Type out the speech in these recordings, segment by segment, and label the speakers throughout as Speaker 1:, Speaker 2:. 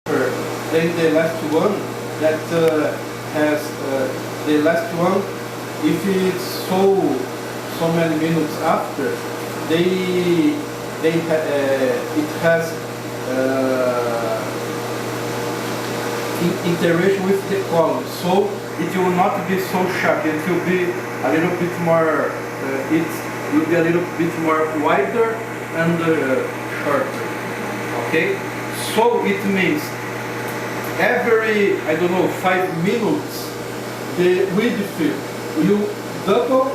Speaker 1: then the last one that has the last one, if it's so many minutes after, it has interaction with the column, so it will not be so sharp. It will be a little bit more. It will be a little bit more wider and shorter. Okay, so it means every, I don't know, 5 minutes the width will double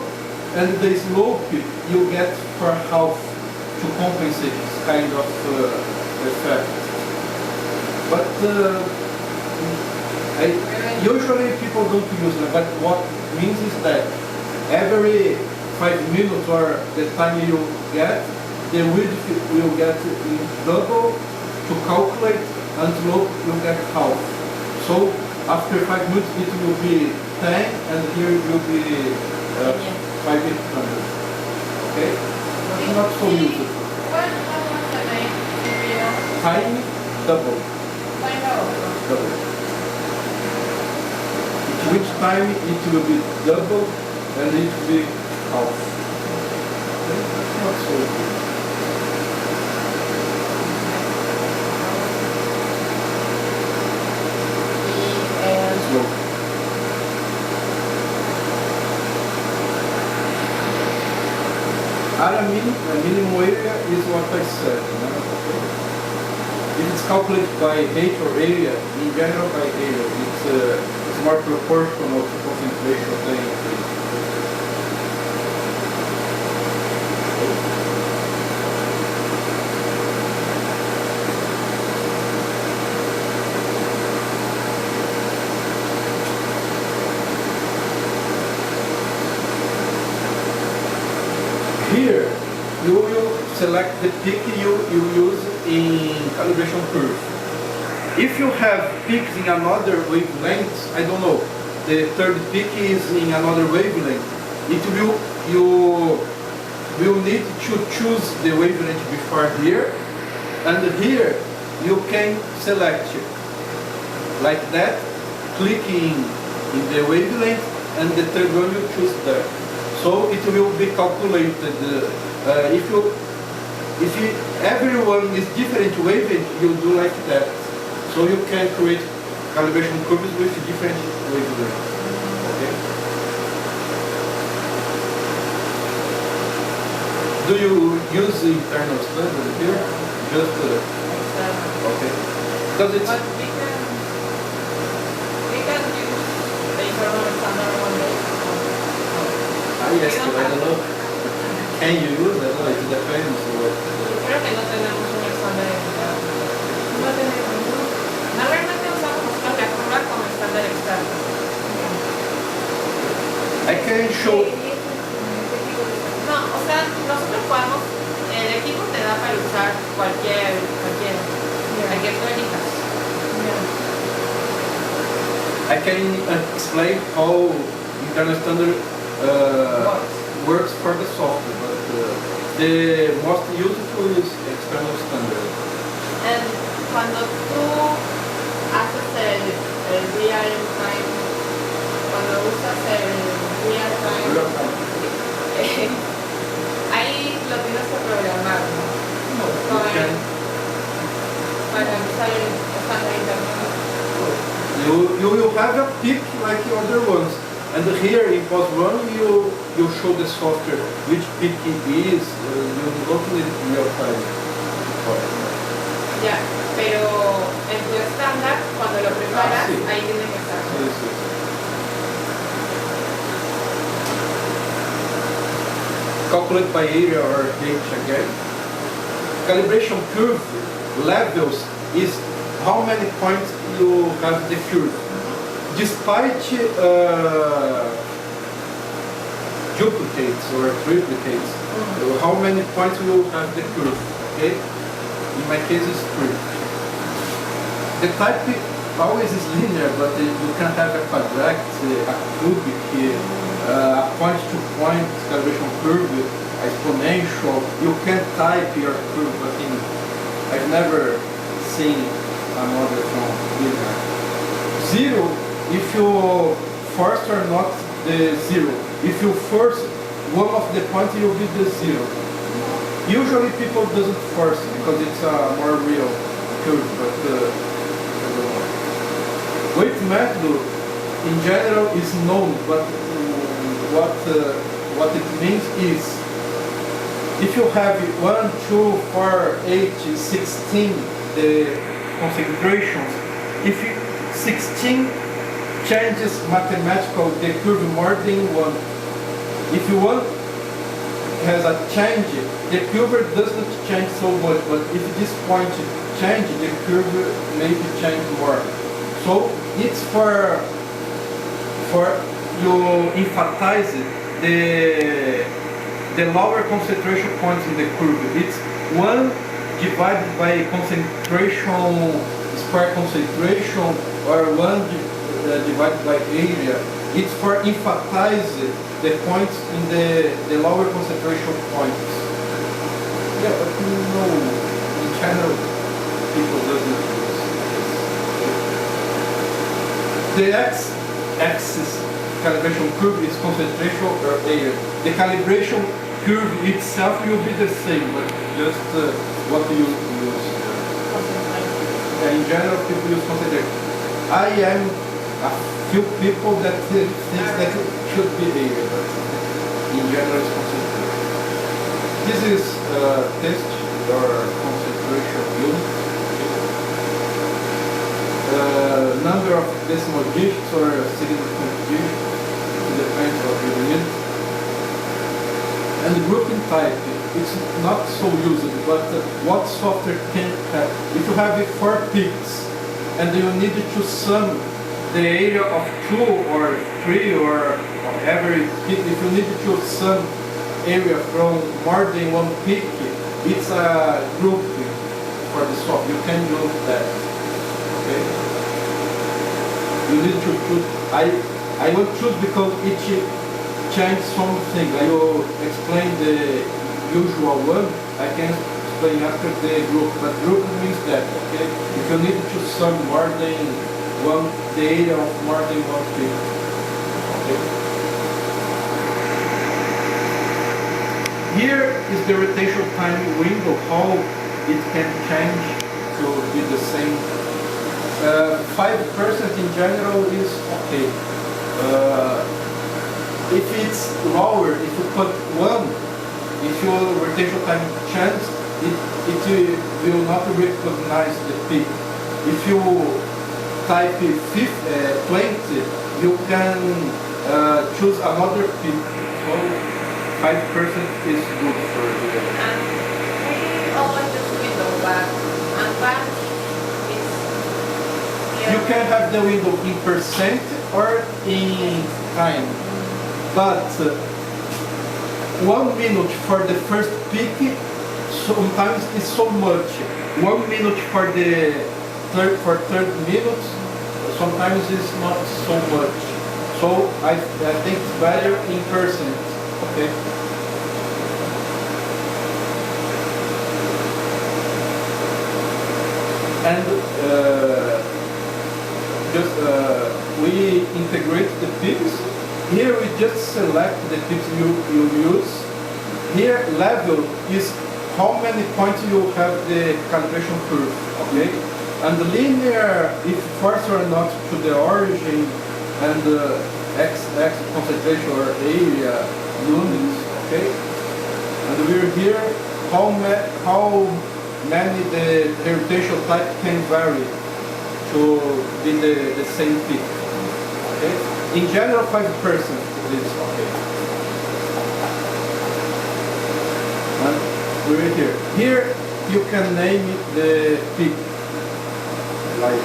Speaker 1: and the slope you get for half to compensate this kind of effect. But usually people don't use it, but what means is that every 5 minutes or the time you get, the width will get in double to calculate, and slope will get half. So after 5 minutes it will be 10 and here it will be 500. Okay? It's not so useful. Time double. Double. Which time it will be double and it will be half. Okay? That's not so good. Minimum area is what I said. If it's calculated by height or area, in general by area, it's more proportional to concentration of the increase. Here, you will select the peak you use in calibration curve. If you have peaks in another wavelength, I don't know, the third peak is in another wavelength, you will need to choose the wavelength before here, and here you can select like that, clicking in the wavelength, and the third one you choose there. So it will be calculated. If everyone is different wavelength, you do like that. So you can create calibration curves with different wavelengths. Okay. Do you use the internal standard here? Just okay. Because it's.
Speaker 2: But we can use the internal standard one day.
Speaker 1: Yes, I don't know. Can you use it? No, it depends what.
Speaker 2: Creo que no tenemos un estándar externo. No tenemos. Normalmente usamos calculadora como estándar externo.
Speaker 1: I can show.
Speaker 2: No, o sea, nosotros podemos, el equipo te da para usar cualquier técnica.
Speaker 1: I can explain how internal standard works for the software, but the most useful is external standard.
Speaker 2: And cuando tú haces el real time, cuando usas el real time, ahí lo tienes que programar, ¿no?
Speaker 1: No,
Speaker 2: para usar el estándar interno.
Speaker 1: You will have a peak like the other ones. And here in POS 1 you show the software which peak it is, you don't need real time.
Speaker 2: Ya, pero en tu estándar, cuando lo preparas, sí. Ahí tiene que estar.
Speaker 1: Sí, sí. Calculate by area or height again. Calibration curve levels is how many points you have the curve. Despite duplicates or triplicates, how many points will have the curve? Okay, in my case it's 3. The type always is linear, but you can have a quadratic, a cubic, a point-to-point calibration curve, exponential. You can type your curve, but I've never seen another from zero if you force or not the zero. If you force one of the points, you'll be the zero. Usually people doesn't force because it's a more real curve, but weight method in general is known, but what it means is if you have 1, 2, 4, 8, 16 the concentrations, if 16 changes mathematical the curve more than 1. If one has a change, the curve doesn't change so much, but if this point change, the curve maybe change more. So it's for you emphasize the lower concentration points in the curve. It's 1 divided by concentration, square concentration, or 1 divided by area. It's for emphasize the points in the lower concentration points. Yeah, but no, in general, people doesn't use this. The x-axis calibration curve is concentration or area. The calibration curve itself will be the same, but just what you use. In general, people use concentration. I am a few people that think that it should be area, but in general it's concentration. This is test or concentration unit. Number of decimal digits or significant digits, it depends on the unit. And grouping type, it's not so used, but what software can have? If you have 4 peaks and you need to sum the area of 2 or 3 or every peak, if you need to sum area from more than 1 peak, it's a group for the software. You can do that. Okay? You need to choose. I will choose because it changes something. I will explain the usual one. I can explain after the group, but group means that, okay? If you need to sum more than the area of more than 1 peak. Okay. Here is the rotation time window, how it can change to be the same. 5% in general is okay. If it's lower, if you put 1, if your rotation time changes, it will not recognize the peak. If you type 20, you can choose another peak. So 5% is good for the...
Speaker 2: And we always use window, but advanced is...
Speaker 1: You can have the window in percent or in time. But 1 minute for the first peak sometimes is so much. 1 minute for the third minute sometimes is not so much. So I think it's better in percent. Okay. And we integrate the peaks. Here we just select the peaks you use. Here level is how many points you have the calibration curve. Okay. And the linear, if force or not to the origin, and x concentration or area units. Okay. And we're here how many the rotation type can vary to be the same peak. Okay? In general, 5% is okay. And we're here. Here you can name it the peak. Like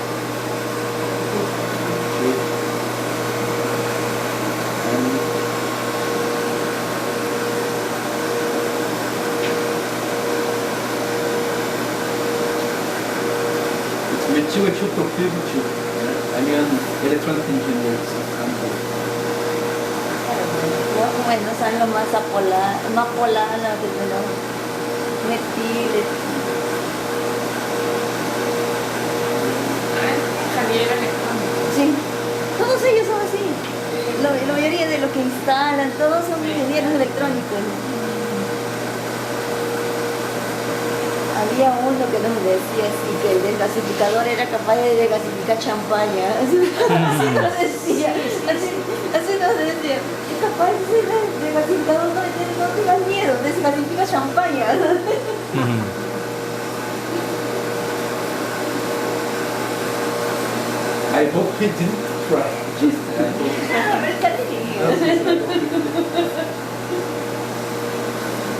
Speaker 1: methyl I mean, electronic engineers.
Speaker 3: Bueno, saan lo más apola, mapola la no. Metil.
Speaker 2: Javier electrónico.
Speaker 3: Sí. instalan, todos son ingenieros electrónicos. Había uno que nos decía así, que el desgasificador era capaz de desgasificar champaña. Así nos decía, así nos decía, es capaz de desgasificador, no tengas miedo, desgasifica champaña.
Speaker 1: I hope he didn't cry. Just, I hope.
Speaker 3: Pero es cariño.